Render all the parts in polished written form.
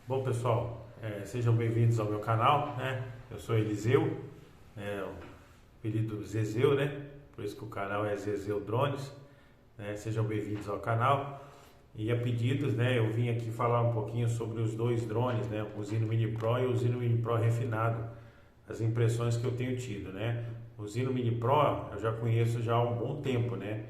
Bom, pessoal, sejam bem-vindos ao meu canal, né? Eu sou Eliseu, o apelido Zezeu, né? Por isso que o canal é Zezeu Drones, né? Sejam bem-vindos ao canal. E a pedidos, né? Eu vim aqui falar um pouquinho sobre os dois drones, né? O Zino Mini Pro e o Zino Mini Pro refinado, as impressões que eu tenho tido, né? O Zino Mini Pro eu já conheço já há um bom tempo, né?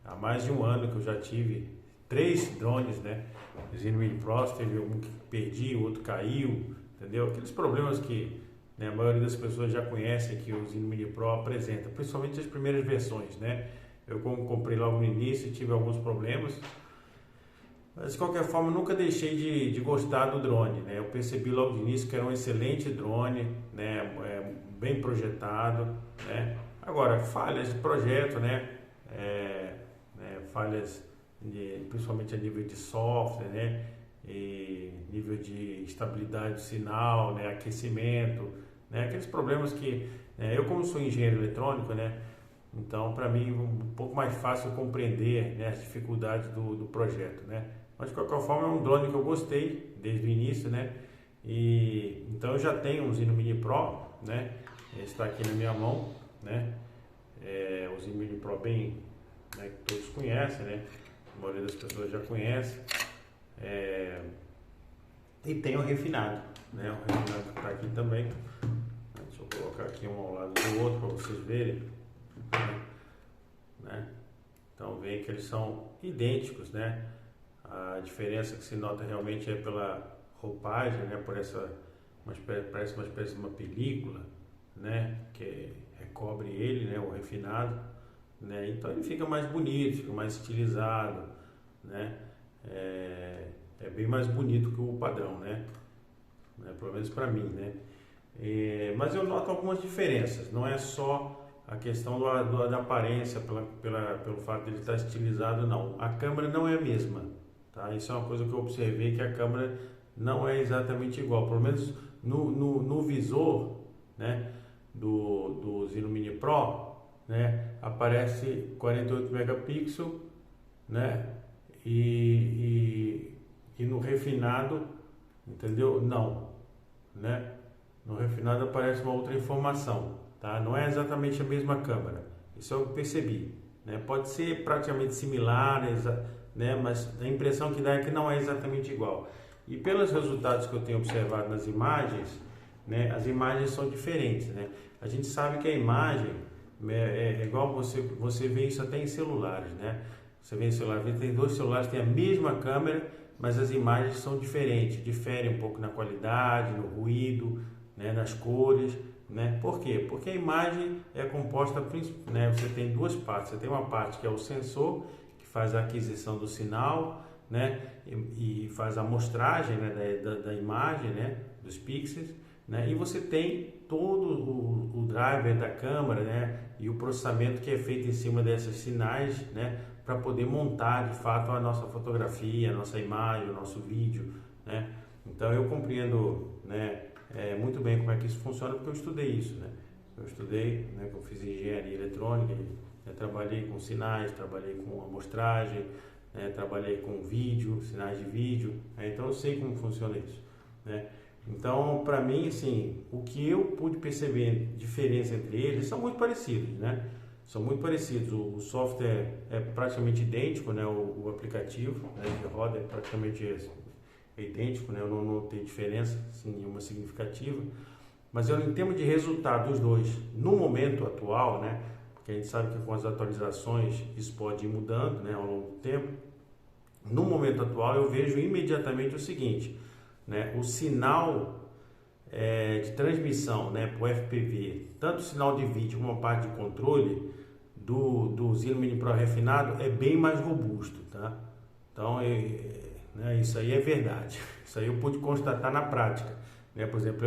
Há mais de um ano que eu já tive 3 drones, né? O Zino Mini Pro, teve um que perdi, o outro caiu, entendeu? Aqueles problemas que, né, a maioria das pessoas já conhecem que o Zino Mini Pro apresenta, principalmente as primeiras versões, né? Eu como comprei logo no início, tive alguns problemas, mas de qualquer forma nunca deixei de gostar do drone, né? Eu percebi logo de início que era um excelente drone, né? Bem projetado, né? Agora, falhas de projeto, né? Falhas principalmente a nível de software, né? E nível de estabilidade do sinal, né? Aquecimento, né? Aqueles problemas que, né? Eu como sou engenheiro eletrônico, né? Então para mim um pouco mais fácil compreender, né, as dificuldades do projeto, né? Mas de qualquer forma é um drone que eu gostei desde o início, né? E então eu já tenho um Zino Mini Pro, né? Ele está aqui na minha mão, né? O Zino Mini Pro bem, né, que todos conhecem, né? A maioria das pessoas já conhece. E tem o refinado, né? O refinado que está aqui também. Deixa eu colocar aqui um ao lado do outro para vocês verem, né? Então veem que eles são idênticos, né? A diferença que se nota realmente é pela roupagem, né? Parece uma espécie de uma película, né? Que recobre ele, né? O refinado, né? Então ele fica mais bonito, fica mais estilizado, né? É bem mais bonito que o padrão, né? Pelo menos para mim, né? Mas eu noto algumas diferenças. Não é só a questão da aparência pelo fato de ele estar estilizado, não. A câmera não é a mesma, tá? Isso é uma coisa que eu observei, que a câmera não é exatamente igual. Pelo menos no visor, né? Do Zino Mini Pro, né? Aparece 48 megapixels, né? E no refinado, entendeu? Não, né? No refinado aparece uma outra informação, tá? Não é exatamente a mesma câmera. Isso eu percebi, né? Pode ser praticamente similar, né? Mas a impressão que dá é que não é exatamente igual. E pelos resultados que eu tenho observado nas imagens, né? As imagens são diferentes, né? A gente sabe que a imagem é igual você vê isso até em celulares, né? Você vê em celular, tem 2 celulares, tem a mesma câmera, mas as imagens são diferentes, diferem um pouco na qualidade, no ruído, né, nas cores, né? Por quê? Porque a imagem é composta, né, você tem 2 partes. Você tem uma parte que é o sensor, que faz a aquisição do sinal, né, e faz a amostragem, né, da imagem, né, dos pixels, né, e você tem todo o driver da câmera, né, e o processamento que é feito em cima desses sinais, né, para poder montar de fato a nossa fotografia, a nossa imagem, o nosso vídeo, né? Então eu compreendo, né, muito bem como é que isso funciona, porque eu estudei isso, né? Eu estudei, né, eu fiz engenharia eletrônica, né, trabalhei com sinais, trabalhei com amostragem, né, trabalhei com vídeo, sinais de vídeo, né? Então eu sei como funciona isso, né? Então, para mim, assim, o que eu pude perceber, diferença entre eles, são muito parecidos, né? São muito parecidos. O software é praticamente idêntico, né? O aplicativo, né, que roda é praticamente idêntico, né? Não tem diferença assim, nenhuma significativa. Mas eu, em termos de resultado dos dois, no momento atual, né? Porque a gente sabe que com as atualizações isso pode ir mudando, né, ao longo do tempo. No momento atual, eu vejo imediatamente o seguinte, né? O sinal de transmissão, né, para o FPV, tanto o sinal de vídeo como a parte de controle do Zino Mini Pro refinado é bem mais robusto, tá? Então, né, isso aí é verdade. Isso aí eu pude constatar na prática, né? Por exemplo,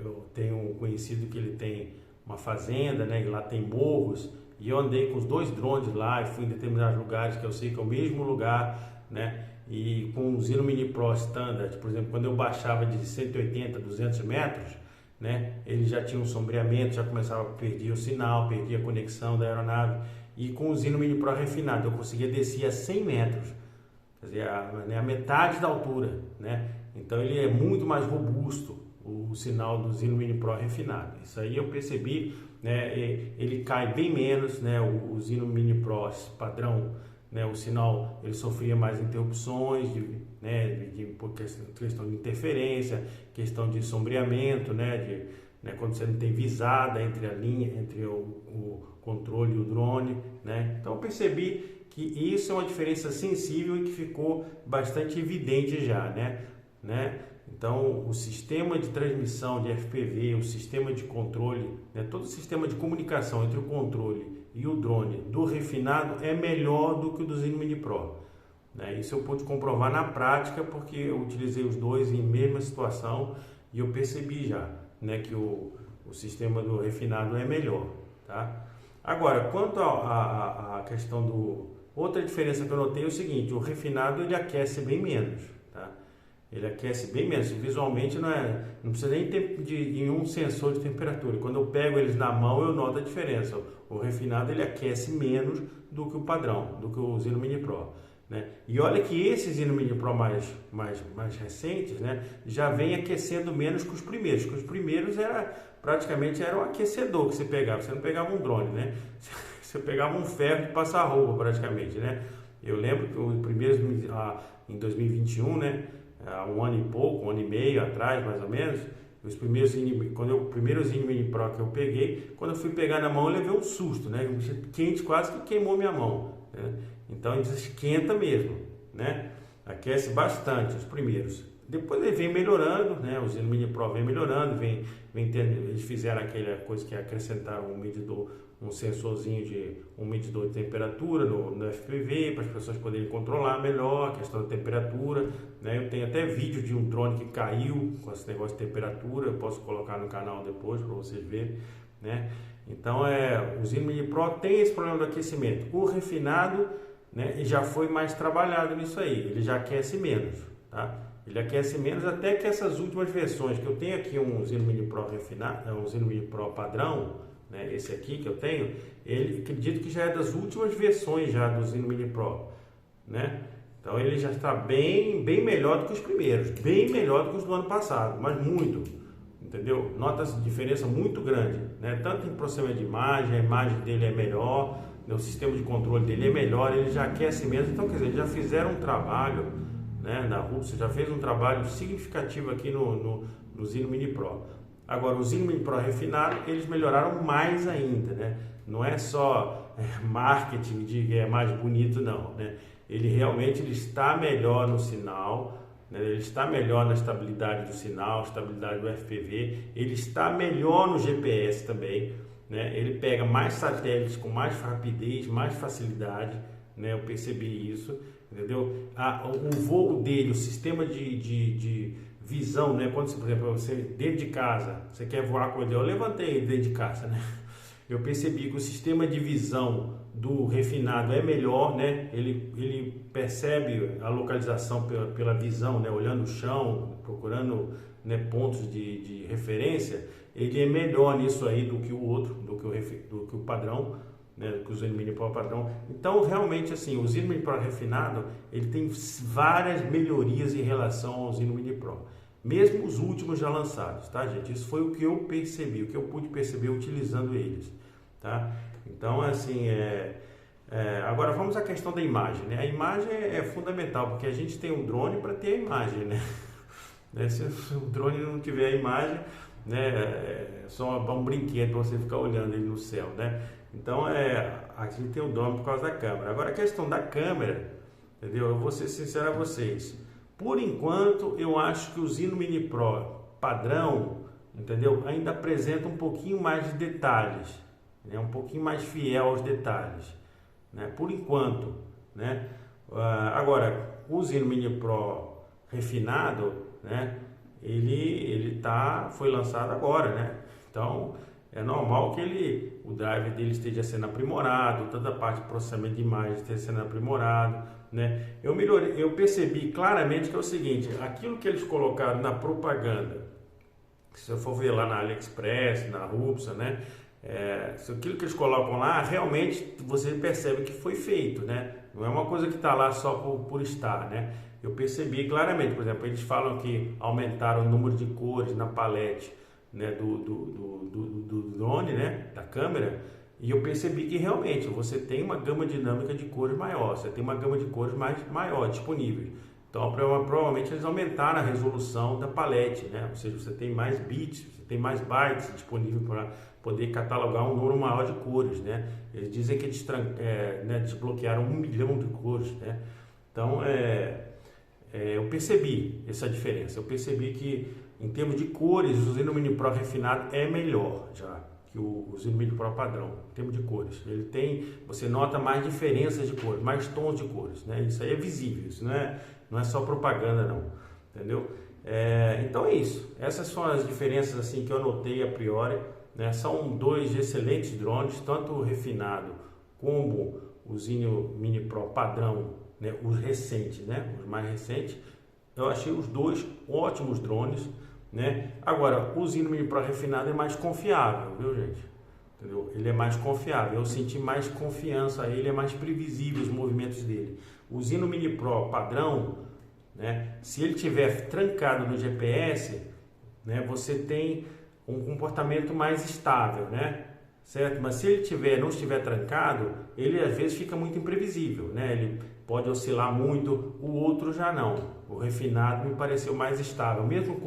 eu tenho um conhecido que ele tem uma fazenda, né, e lá tem morros, e eu andei com os 2 drones lá e fui em determinados lugares que eu sei que é o mesmo lugar, né? E com o Zino Mini Pro Standard, por exemplo, quando eu baixava de 180 a 200 metros, né, ele já tinha um sombreamento, já começava a perder o sinal, perdia a conexão da aeronave. E com o Zino Mini Pro refinado, eu conseguia descer a 100 metros, quer dizer, a metade da altura, né? Então ele é muito mais robusto, o sinal do Zino Mini Pro refinado. Isso aí eu percebi, né? Ele cai bem menos, né? O Zino Mini Pro padrão, né? O sinal ele sofria mais interrupções, por questão de interferência, questão de sombreamento, né? Quando você não tem visada entre a linha, entre o controle e o drone, né? Então eu percebi que isso é uma diferença sensível e que ficou bastante evidente já, né? Então, o sistema de transmissão de FPV, o sistema de controle, né, todo o sistema de comunicação entre o controle e o drone do refinado é melhor do que o do Zino Mini Pro. Né? Isso eu pude comprovar na prática porque eu utilizei os dois em mesma situação e eu percebi já, né, que o sistema do refinado é melhor. Tá? Agora, quanto à questão do... Outra diferença que eu notei é o seguinte, o refinado ele aquece bem menos. Tá? Ele aquece bem menos, visualmente não precisa nem ter nenhum sensor de temperatura. Quando eu pego eles na mão eu noto a diferença. O refinado ele aquece menos do que o padrão, do que o Zino Mini Pro. Né? E olha que esses Zino Mini Pro mais recentes, né, já vem aquecendo menos que os primeiros. Que os primeiros praticamente era um aquecedor que você pegava. Você não pegava um drone, né? Você pegava um ferro de passar roupa praticamente, né? Eu lembro que os primeiros em 2021, né? Há um ano e pouco, um ano e meio atrás, mais ou menos, os primeiros o primeiro Zino Mini Pro que eu peguei, quando eu fui pegar na mão, eu levei um susto, né? Um bicho quente quase que queimou minha mão, né? Então ele esquenta mesmo, né? Aquece bastante os primeiros. Depois ele vem melhorando, né? O Zino Mini Pro vem melhorando, eles fizeram aquela coisa que acrescentaram um sensorzinho um medidor de temperatura no FPV para as pessoas poderem controlar melhor a questão da temperatura, né? Eu tenho até vídeo de um drone que caiu com esse negócio de temperatura, eu posso colocar no canal depois para vocês verem, né? Então o Zino Mini Pro tem esse problema do aquecimento. O refinado, né, já foi mais trabalhado nisso aí, ele já aquece menos, tá? Ele aquece menos até que essas últimas versões, que eu tenho aqui um Zino Mini Pro refinado, um Zino Mini Pro padrão, né, esse aqui que eu tenho, ele acredito que já é das últimas versões já do Zino Mini Pro, né? Então ele já está bem melhor do que os primeiros, bem melhor do que os do ano passado, mas muito, entendeu? Nota-se diferença muito grande, né? Tanto em processamento de imagem, a imagem dele é melhor, né? O sistema de controle dele é melhor, ele já aquece menos, então quer dizer, eles já fizeram um trabalho, né, na Rupsa, já fez um trabalho significativo aqui no Zino Mini Pro. Agora, o Zino Mini Pro refinado, eles melhoraram mais ainda, né? Não é só marketing de que é mais bonito, não, né? Ele realmente está melhor no sinal, né? Ele está melhor na estabilidade do sinal, estabilidade do FPV, ele está melhor no GPS também, né? Ele pega mais satélites com mais rapidez, mais facilidade, né? Eu percebi isso, entendeu? O voo dele, o sistema de visão, né? Quando, por exemplo, você dentro de casa, você quer voar com ele, eu levantei ele dentro de casa, né? Eu percebi que o sistema de visão do refinado é melhor, né? Ele percebe a localização pela visão, né? Olhando o chão, procurando, né, pontos de referência. Ele é melhor nisso aí do que o outro, do que o padrão, né? Do que o Zino Mini Pro padrão. Então, realmente, assim, o Zino Mini Pro refinado, ele tem várias melhorias em relação ao Zino Mini Pro. Mesmo os últimos já lançados, tá, gente? Isso foi o que eu percebi, o que eu pude perceber utilizando eles, tá? Então, assim, agora vamos à questão da imagem, né? A imagem é fundamental, porque a gente tem um drone para ter a imagem, né? Se o drone não tiver a imagem, né, é só um brinquedo para você ficar olhando ele no céu, né? Então, a gente tem o drone por causa da câmera. Agora, a questão da câmera, entendeu? Eu vou ser sincero a vocês. Por enquanto, eu acho que o Zino Mini Pro padrão, entendeu? Ainda apresenta um pouquinho mais de detalhes, né? Um pouquinho mais fiel aos detalhes, né? Por enquanto, né? Agora, o Zino Mini Pro refinado, né? Ele foi lançado agora, né? Então, é normal que o driver dele esteja sendo aprimorado, toda a parte de processamento de imagem esteja sendo aprimorado, né? Eu percebi claramente que é o seguinte, aquilo que eles colocaram na propaganda, se eu for ver lá na AliExpress, na Rupsa, né? Aquilo que eles colocam lá, realmente você percebe que foi feito, né? Não é uma coisa que está lá só por estar, né? Eu percebi claramente, por exemplo, eles falam que aumentaram o número de cores na palete, né, do drone, né, da câmera, e eu percebi que realmente você tem uma gama dinâmica de cores maior, você tem uma gama de cores maior disponível. Então, provavelmente eles aumentaram a resolução da palete, né? Ou seja, você tem mais bits, você tem mais bytes disponível para poder catalogar um número maior de cores, né? Eles dizem que eles desbloquearam 1 milhão de cores, né? Então, eu percebi essa diferença. Eu percebi que, em termos de cores, o Zino Mini Pro refinado é melhor já que o Zino Mini Pro padrão, em termos de cores. Você nota mais diferenças de cores, mais tons de cores, né? Isso aí é visível, isso não é só propaganda não, entendeu? Então é isso. Essas são as diferenças assim que eu notei a priori, né? São dois excelentes drones, tanto o refinado como o Zino Mini Pro padrão, né? Os recentes, né? Os mais recentes. Eu achei os dois ótimos drones, né? Agora, o Zino Mini Pro refinado é mais confiável, viu, gente? Entendeu? Ele é mais confiável, eu senti mais confiança, ele é mais previsível os movimentos dele. O Zino Mini Pro padrão, né? Se ele estiver trancado no GPS, né? Você tem um comportamento mais estável, né? Certo? Mas se ele não estiver trancado, ele às vezes fica muito imprevisível, né? Ele pode oscilar muito, o outro já não. O refinado me pareceu mais estável, mesmo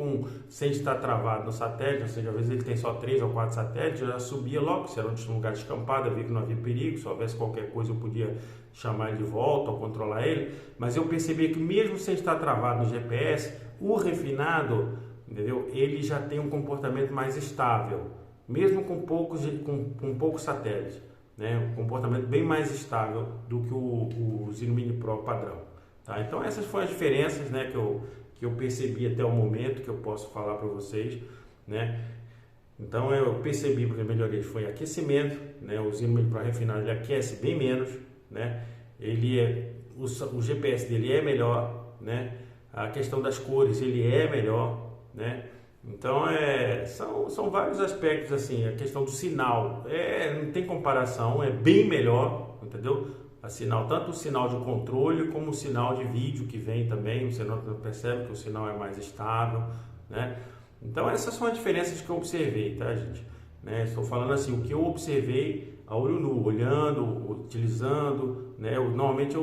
sem estar travado no satélite, ou seja, às vezes ele tem só 3 ou 4 satélites, eu já subia logo, se era um lugar descampado, eu vi que não havia perigo, se houvesse qualquer coisa eu podia chamar ele de volta ou controlar ele, mas eu percebi que mesmo sem estar travado no GPS, o refinado, entendeu? Ele já tem um comportamento mais estável, mesmo com poucos satélites, né? Um comportamento bem mais estável do que o Zino Mini Pro padrão. Tá? Então essas foram as diferenças, né, que eu percebi até o momento, que eu posso falar para vocês, né? Então eu percebi, por exemplo, melhorias foi aquecimento, né? O Zino Mini Pro refinado ele aquece bem menos, né? O GPS dele é melhor, né? A questão das cores ele é melhor, né? Então são vários aspectos assim. A questão do sinal não tem comparação, é bem melhor, entendeu? Tanto o sinal de controle como o sinal de vídeo que vem também, você não percebe que o sinal é mais estável, né? Então essas são as diferenças que eu observei, tá, gente? Né? Estou falando assim, o que eu observei a olho nu, olhando, utilizando, né? Normalmente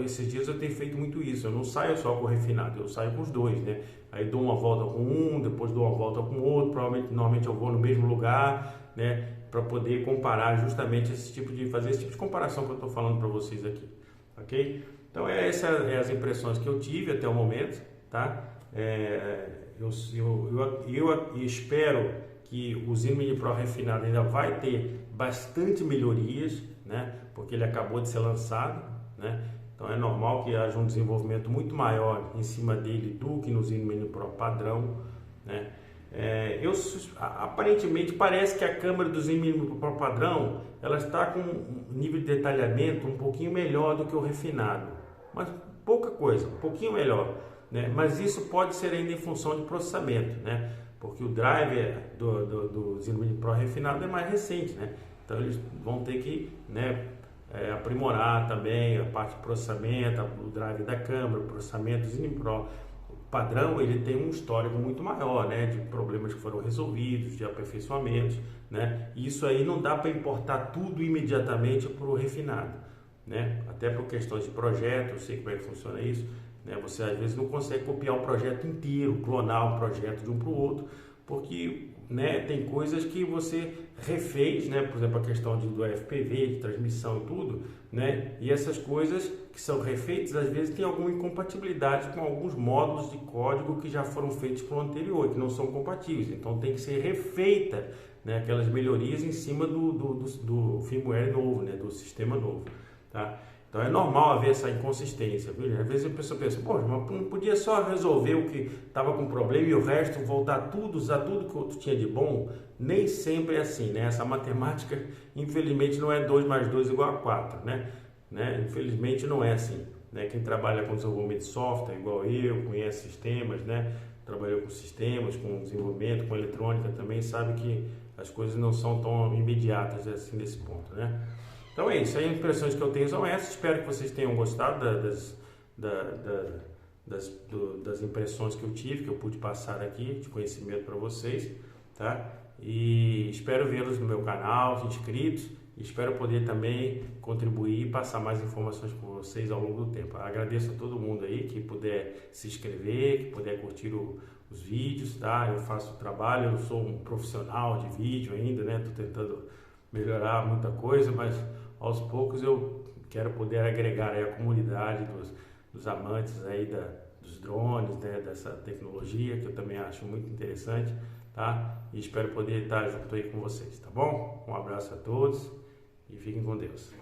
esses dias eu tenho feito muito isso, eu não saio só com o refinado, eu saio com os dois, né? Aí dou uma volta com um, depois dou uma volta com o outro, normalmente eu vou no mesmo lugar, né? Para poder comparar justamente fazer esse tipo de comparação que eu estou falando para vocês aqui, ok? Então essas as impressões que eu tive até o momento, tá? Eu espero que o Zino Mini Pro refinado ainda vai ter bastante melhorias, né? Porque ele acabou de ser lançado, né? Então é normal que haja um desenvolvimento muito maior em cima dele do que no Zino Mini Pro padrão, né? Aparentemente parece que a câmera do Zino Mini Pro padrão ela está com um nível de detalhamento um pouquinho melhor do que o refinado, mas pouca coisa, um pouquinho melhor, né? Mas isso pode ser ainda em função de processamento, né? Porque o driver do Zino Mini Pro refinado é mais recente, né? Então eles vão ter que, né, aprimorar também a parte de processamento, o drive da câmera, o processamento do Zino Pro padrão. Ele tem um histórico muito maior, né, de problemas que foram resolvidos, de aperfeiçoamentos, né? E isso aí não dá para importar tudo imediatamente para o refinado, né? Até por questões de projeto, eu sei como é que funciona isso, né? Você às vezes não consegue copiar o projeto inteiro, clonar um projeto de um para o outro, porque, né, tem coisas que você refez, né? Por exemplo, a questão do FPV, de transmissão e tudo, né? E essas coisas que são refeitas, às vezes tem alguma incompatibilidade com alguns módulos de código que já foram feitos para o anterior, que não são compatíveis. Então tem que ser refeita, né, aquelas melhorias em cima do firmware novo, né, do sistema novo, tá? Então é normal haver essa inconsistência, viu? Às vezes a pessoa pensa, pô, mas não podia só resolver o que estava com problema e o resto voltar tudo, usar tudo que o outro tinha de bom? Nem sempre é assim, né? Essa matemática, infelizmente, não é 2 mais 2 igual a 4, né? Infelizmente não é assim, né? Quem trabalha com desenvolvimento de software, igual eu, conhece sistemas, né? Trabalhou com sistemas, com desenvolvimento, com eletrônica também, sabe que as coisas não são tão imediatas assim nesse ponto, né? Então é isso, as impressões que eu tenho são essas. Espero que vocês tenham gostado das impressões que eu tive, que eu pude passar aqui de conhecimento para vocês, tá? E espero vê-los no meu canal, inscritos, e espero poder também contribuir e passar mais informações com vocês ao longo do tempo. Agradeço a todo mundo aí que puder se inscrever, que puder curtir os vídeos, tá? Eu faço trabalho, eu sou um profissional de vídeo ainda, né? Tô tentando melhorar muita coisa, mas aos poucos eu quero poder agregar aí a comunidade dos amantes aí dos drones, né? Dessa tecnologia que eu também acho muito interessante, tá? E espero poder estar junto aí com vocês, tá bom? Um abraço a todos e fiquem com Deus.